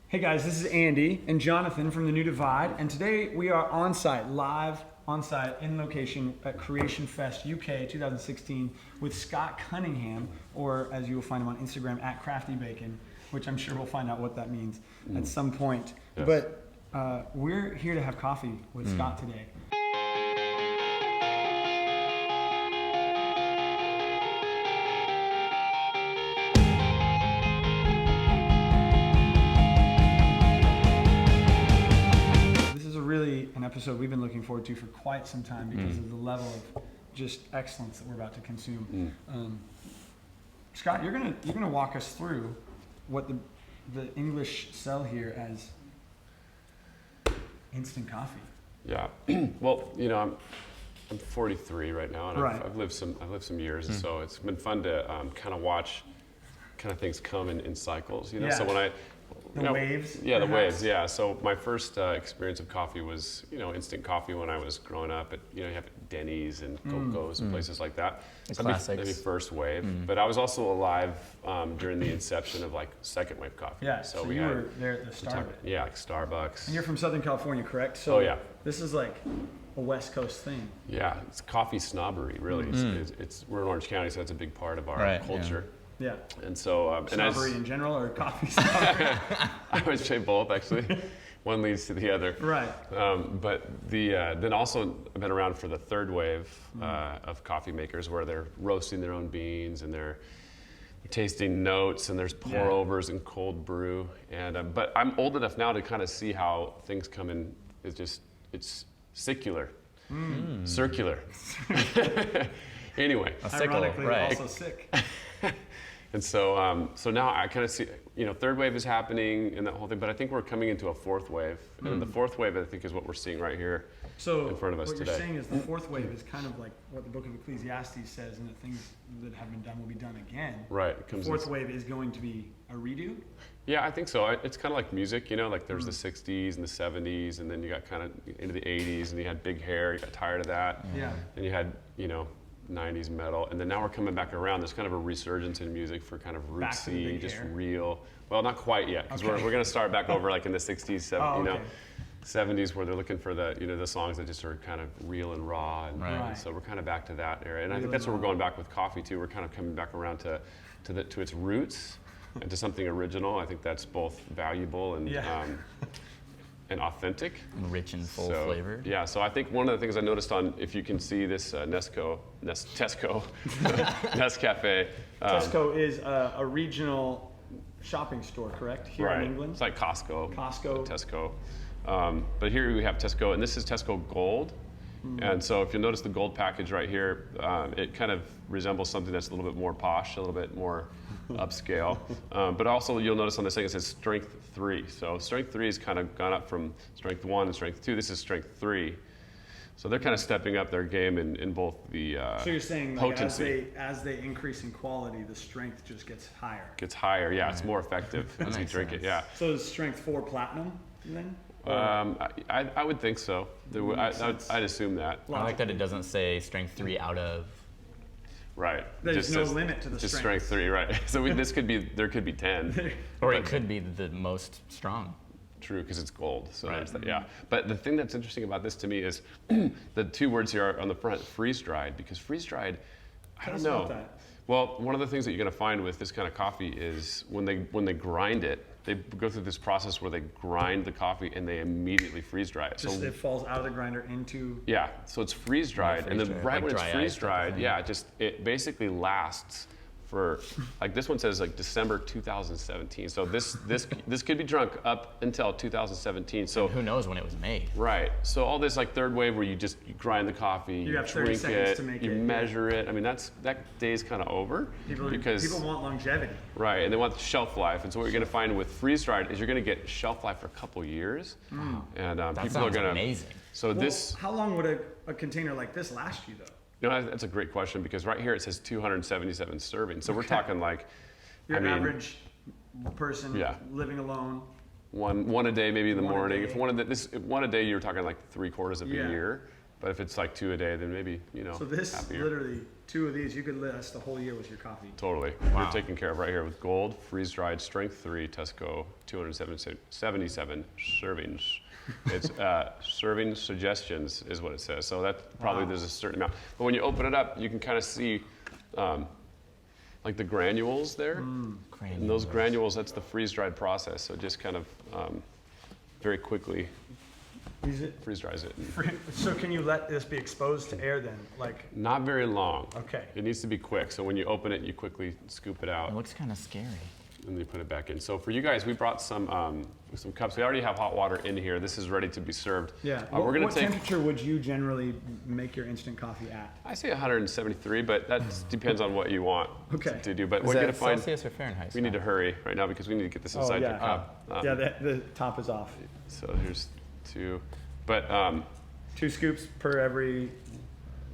Hey guys, this is Andy and Jonathan from The New Divide, and today we are on site, live on site in location at Creationfest UK 2016 with Scott Cunningham, or as you will find him on Instagram, at Crafty Bacon, which I'm sure we'll find out what that means at some point. Yes. But we're here to have coffee with Scott today. An episode we've been looking forward to for quite some time because of the level of just excellence that we're about to consume. Scott, you're gonna walk us through what the English sell here as instant coffee. Yeah. Well, you know, I'm 43 right now, and I've lived some years, and so it's been fun to kind of watch kind of things come in cycles. You know, so when the waves? Yeah, perhaps? The waves, yeah. So my first experience of coffee was, instant coffee when I was growing up. You have Denny's and Coco's and places like that. The classics. Maybe first wave. But I was also alive during the inception of like second wave coffee. Yeah, so you were there at the start of it. Yeah, like Starbucks. And you're from Southern California, correct? So this is like a West Coast thing. Yeah, it's coffie snobbery, really. We're in Orange County, so that's a big part of our culture. Yeah. And so, snobbery in general, or coffee snobbery? I would say both, actually. One leads to the other. Right. But then also I've been around for the third wave of coffee makers, where they're roasting their own beans and they're tasting notes, and there's pour overs and cold brew. And but I'm old enough now to kind of see how things come in. It's secular, circular. Anyway, a sickle, right? Also sick. And so, so now I kind of see, third wave is happening and that whole thing, but I think we're coming into a fourth wave. And the fourth wave, I think, is what we're seeing right here in front of us today. So what you're saying is the fourth wave is kind of like what the book of Ecclesiastes says, and that things that have been done will be done again. Right. The fourth wave is going to be a redo? Yeah, I think so. It's kind of like music, like there's the 60s and the 70s, and then you got kind of into the 80s, and you had big hair, you got tired of that. Yeah. And you had, 90s metal, and then now we're coming back around. There's kind of a resurgence in music for kind of rootsy, just real. Well, not quite yet, because we're going to start back over like in the 60s, 70s, where they're looking for the the songs that just are kind of real and raw, and so we're kind of back to that era. And I think that's where we're going back with coffee too. We're kind of coming back around to its roots and to something original. I think that's both valuable and and authentic. And rich and full flavored. Yeah, so I think one of the things I noticed if you can see this Tesco, Nescafe. Tesco is a regional shopping store, correct? Here in England? It's like Costco. Tesco. But here we have Tesco, and this is Tesco Gold. And so if you'll notice the gold package right here, it kind of resembles something that's a little bit more posh, a little bit more upscale. But also you'll notice on this thing it says Strength 3. So Strength 3 has kind of gone up from Strength 1 and Strength 2. This is Strength 3. So they're kind of stepping up their game in both the So you're saying potency. as they increase in quality, the strength just gets higher? Gets higher, yeah. It's more effective as you drink it, yeah. So is Strength 4 platinum then? I would think so. I'd assume that. I like that it doesn't say Strength 3 out of. Right. There's no limit to the just strength. Strength 3, right. So there could be 10. Or it could be the most strong. True, because it's gold. So there's that, yeah. But the thing that's interesting about this to me is the two words here are on the front, freeze-dried, because freeze-dried, I don't know. Well, one of the things that you're going to find with this kind of coffee is when they grind it, they go through this process where they grind the coffee and they immediately freeze dry it. So it falls out of the grinder into. Yeah, so it's freeze dried, and then right when it's freeze dried, it basically lasts for, like this one says like December 2017. So this could be drunk up until 2017. So and who knows when it was made? Right. So all this like third wave where you grind the coffee, you have 30 drink seconds it, to make you it, measure it. I mean that day's kind of over because people want longevity. Right, and they want shelf life. And so what you're going to find with freeze dried is you're going to get shelf life for a couple years. And that people are going to amazing. So how long would a container like this last you though? That's a great question, because right here it says 277 servings. So we're talking like your average person living alone. One a day, maybe in the morning. If one a day, you're talking like 3/4 of a year. But if it's like 2 a day, then maybe, So this, happier. literally, 2 of these, you could last the whole year with your coffee. Totally. You're taken care of right here with gold, freeze-dried, strength 3, Tesco, 277 servings. It's serving suggestions is what it says. So that probably there's a certain amount. But when you open it up, you can kind of see like the granules there. And those granules, that's the freeze-dried process. So just kind of very quickly freeze dries it. So can you let this be exposed to air then? Like, Not very long. Okay. It needs to be quick. So when you open it, you quickly scoop it out. It looks kind of scary. And then you put it back in. So for you guys, we brought some cups. We already have hot water in here. This is ready to be served. yeah. We're gonna what take. temperature would you generally make your instant coffee at? I say 173, but that depends on what you want Okay. to do. But Is we're that gonna find. Celsius or Fahrenheit? We need to hurry right now because we need to get this inside your yeah. cup. Yeah, the top is off. So here's 2. But 2 scoops per every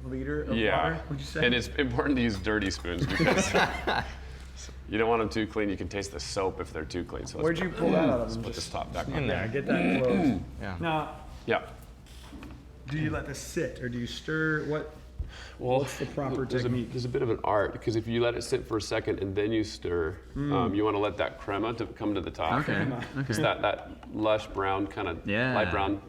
liter of water, would you say? And it's important to use dirty spoons because you don't want them too clean. You can taste the soap if they're too clean. So Where'd you pull that out of? let's put this top back in on. there. Yeah, get that closed. Yeah. Now, Yeah. do you let this sit or do you stir? Well, What's the proper technique? There's a bit of an art because if you let it sit for a second and then you stir, you want to let that crema to come to the top. Okay. It's that lush brown kind of light brown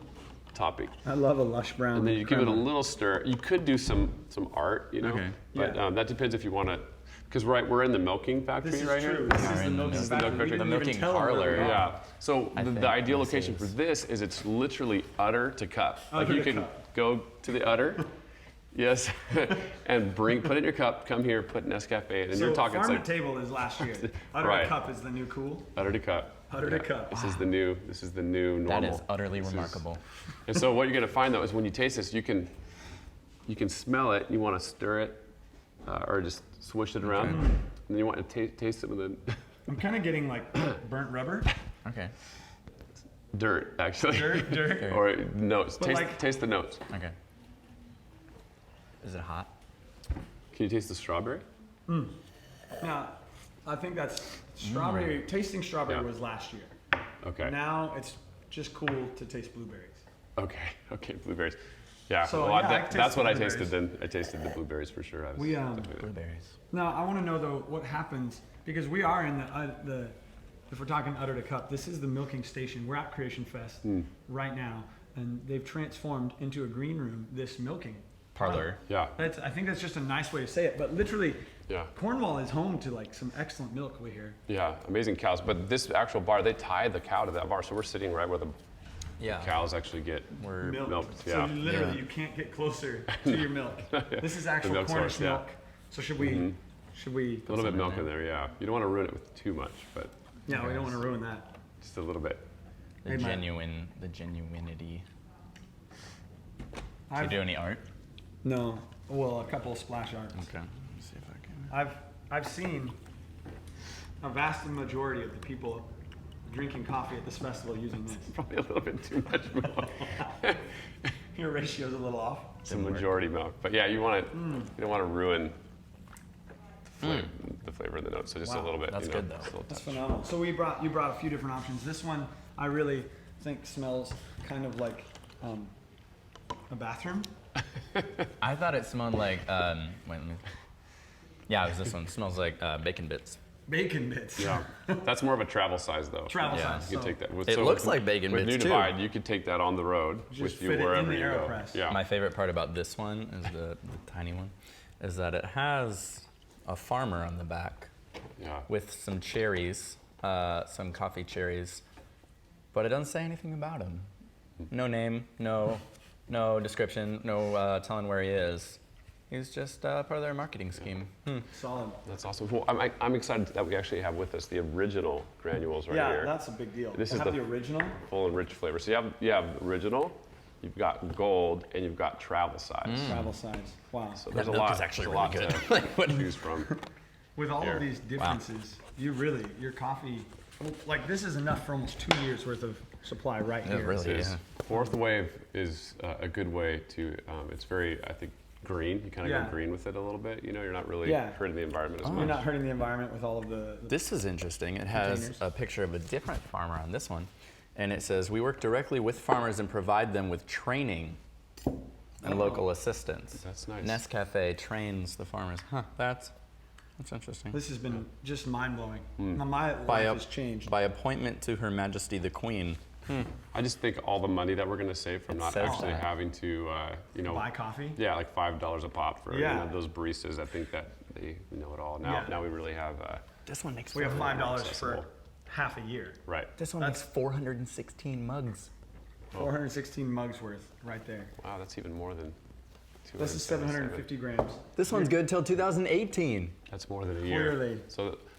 topping. I love a lush brown. And then you give it a crema. little stir. You could do some art, Okay. but Yeah. That depends if you want to. Because we're in the milking factory This is right true. here. This is We're the in the milking milk factory. factory. We The didn't even milking tell them where parlor. we are. Yeah. So I think the ideal this location for is- this is it's literally udder to cup. Like Udder you to can cup. go to the udder, yes, and put it in your cup. Come here, put Nescafe in, and So you're talking it's farm like to table is last year. Udder Right. to cup is the new cool. udder to cup. Udder to cup. This is the new normal. That is utterly remarkable. And so what you're gonna find though is when you taste this, you can smell it. You want to stir it, or just swish it around, and then you want to taste it with a I'm kind of getting like burnt rubber. Okay. dirt actually, Dirt. or notes. But like- Taste the notes. Okay. Is it hot? Can you taste the strawberry? Now, I think that's strawberry. Tasting strawberry Yeah. was last year. Okay. Now it's just cool to taste blueberries. Okay, blueberries. Yeah, So, well, yeah, I that's tasted what I blueberries. tasted then. I tasted the blueberries for sure. We, definitely- Blueberries. Now, I want to know though what happens because we are in the if we're talking udder to cup, this is the milking station. We're at Creation Fest right now, and they've transformed into a green room this milking Parlor. Yeah, I think that's just a nice way to say it, but literally, yeah, Cornwall is home to like some excellent milk we hear. yeah. Amazing cows. But this actual bar, they tie the cow to that bar, so we're sitting right where the Yeah. cows actually get We're milked. So Yeah. literally, Yeah. you can't get closer to your milk. This is actual milk Cornish source, yeah. milk. So should we? Should we? A little bit of some milk in in there. Yeah. You don't want to ruin it with too much, but Yeah, we don't want to ruin that. just a little bit. the Hey, Matt. the genuinity. Do you I've, do any art? no. Well, a couple of splash arts. Okay. Let's see if I can. I've seen a vast majority of the people drinking coffee at this festival using this. Probably a little bit too much milk. Your ratio's a little off. It's a majority milk, but yeah, you want it. You don't want to ruin the flavor of the notes. So just a Wow, little bit. that's good, though. just a little That's touch. phenomenal. So you brought a few different options. This one I really think smells kind of like a bathroom. I thought it smelled like wait, let me. Yeah, it was this one. It smells like bacon bits. Bacon bits. Yeah, that's more of a travel size though. Travel Yeah. size. You can so take that. With, It looks like bacon with bits, New too. Divide, you could take that on the road Just with you fit it in wherever the you go. AeroPress. Yeah. My favorite part about this one is the tiny one, is that it has a farmer on the back Yeah. with some cherries, some coffee cherries, but it doesn't say anything about him. No name, no description, no telling where he is. He's just part of their marketing scheme. Solid. That's awesome. Well, I'm excited that we actually have with us the original granules right Yeah, here. that's a big deal. This To is have the- the original. Full and rich flavor. So you have original, you've got gold, and you've got travel size. Travel size. Wow. So there's That a milk lot, is actually there's a lot really to good. Like, choose from. With all Here. of these differences, your coffee, like this is enough for almost 2 years worth of supply right Yeah, here. really. Is Yeah. Fourth wave is a good way to. It's very, I think, green. You kind of Yeah. go green with it a little bit. You know, you're not really Yeah. hurting the environment as You're much. not hurting the environment with all of the This is interesting. It has Containers. a picture of a different farmer on this one. And it says, we work directly with farmers and provide them with training and local assistance. That's nice. Nescafe trains the farmers. Huh, that's interesting. This has been just mind-blowing. My life has changed. By appointment to Her Majesty the Queen. I just think all the money that we're going to save from not says actually that. having to, Buy coffee? Yeah, like $5 a pop for Yeah. those baristas. I think that they know it all. Now, Yeah. now we really have. This one makes We have $5 accessible. for half a year. Right. This one makes 416 mugs. 416 mugs worth right there. Wow, that's even more than. This is 750 grams. This one's good till 2018. That's more than a year. Clearly.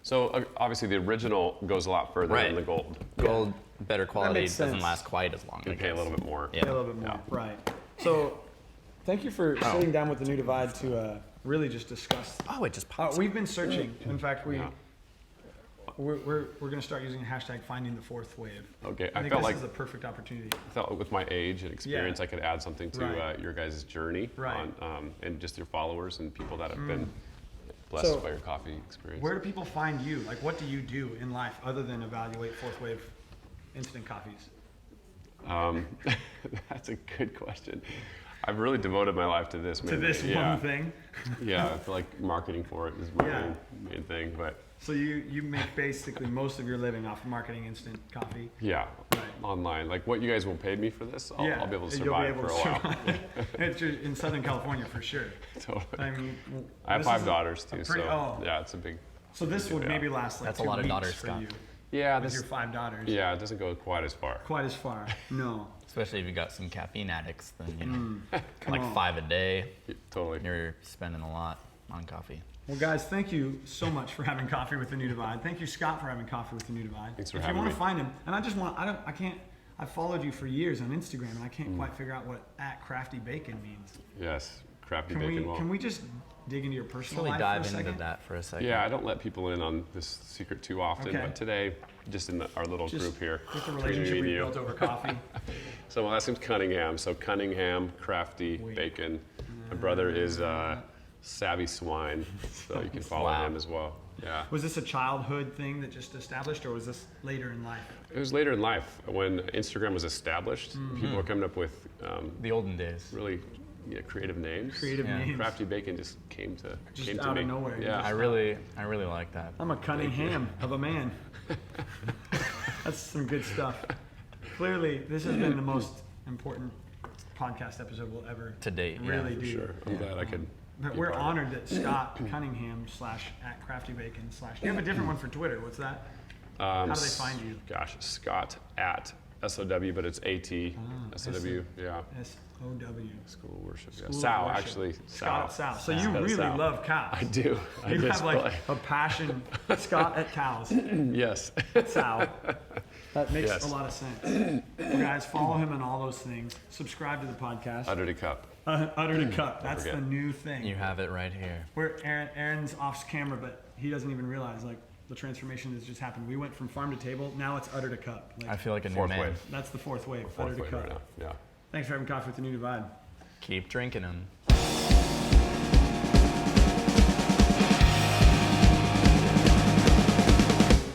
So obviously the original goes a lot further than the gold. Gold, better quality, makes doesn't sense. last quite as long. You I pay a guess. little bit more. Yeah. A little bit more, Yeah. right. So, thank you for sitting down with the New Divide to really just discuss. Oh, it just pops. We've been searching. In fact, Yeah. we're going to start using hashtag finding the fourth wave. Okay, I I think felt this like is a perfect opportunity. with my age and experience, Yeah. I could add something to Right. your guys' journey Right. on, and just your followers and people that have been blessed So, by your coffee experience. Where do people find you? Like, what do you do in life other than evaluate fourth wave instant coffees? That's a good question. I've really devoted my life to this. To this one thing. Yeah, I feel like marketing for it is my Yeah. main thing. But So you make basically most of your living off of marketing instant coffee. yeah, Right. online. Like what you guys won't pay me for this, I'll be able to you'll survive be able for to a while. survive. It's just in Southern California for sure. Totally. I mean, I have this 5 is daughters a too, pretty- so yeah, it's a big. So this would Yeah. maybe last like That's a 2 lot of weeks daughters, for Scott. you Yeah, with this. your 5 daughters. Yeah, it doesn't go quite as far. Quite as far. No. Especially if you got some caffeine addicts, then you know, Come like on. 5 a day, Totally. you're spending a lot on coffee. Well, guys, thank you so much for having coffee with the New Divide. Thank you, Scott, for having coffee with the New Divide. Thanks for if having you want me. to find him, and I've followed you for years on Instagram, and I can't quite figure out what @CraftyBacon means. Yes, crafty Can bacon. we can we just dig into your personal Really life dive for a into second? that for a second. Yeah, I don't let people in on this secret too often, Okay. but today, just in our little group here, Just a between relationship me and we you. built over coffee. So my last name's Cunningham. So Cunningham, crafty bacon. My brother is Savvy Swine, so you can follow Wow. him as well. Yeah. Was this a childhood thing that just established, or was this later in life? It was later in life when Instagram was established. People were coming up with The olden days. really creative names. Creative Yeah. names. Crafty bacon just came to out me. of nowhere. Yeah. I really like that. I'm a Cunningham of a man. That's some good stuff. Clearly, this has been the most important podcast episode we'll ever To date, yeah, really for do. Sure. I'm glad I could. But be we're part of it. honored that Scott Cunningham @CraftyBacon / You have a different one for Twitter. What's that? How do they find you? Gosh, Scott at SOW, but it's AT. SOW, yeah. SOW. School of Worship. Yeah. School of Sal, Worship. actually. Scott Sal. at Sal. So you Scott at really Sal. love cows. I do. I You just have like play. a passion. Scott at cows. Yes. Sal. That makes Yes. a lot of sense. Well, guys, follow him on all those things. Subscribe to the podcast. Utter to cup. Utter to Cup. That's the forget. new thing. You have it right here. Where Aaron's off camera, but he doesn't even realize like the transformation has just happened. We went from farm to table. Now it's Utter to Cup. Like, I feel like a new Fourth man. wave. that's the fourth wave. Utter Fourth to wave Cup. right now. Yeah. Thanks for having coffee with the New Divide. Keep drinking them.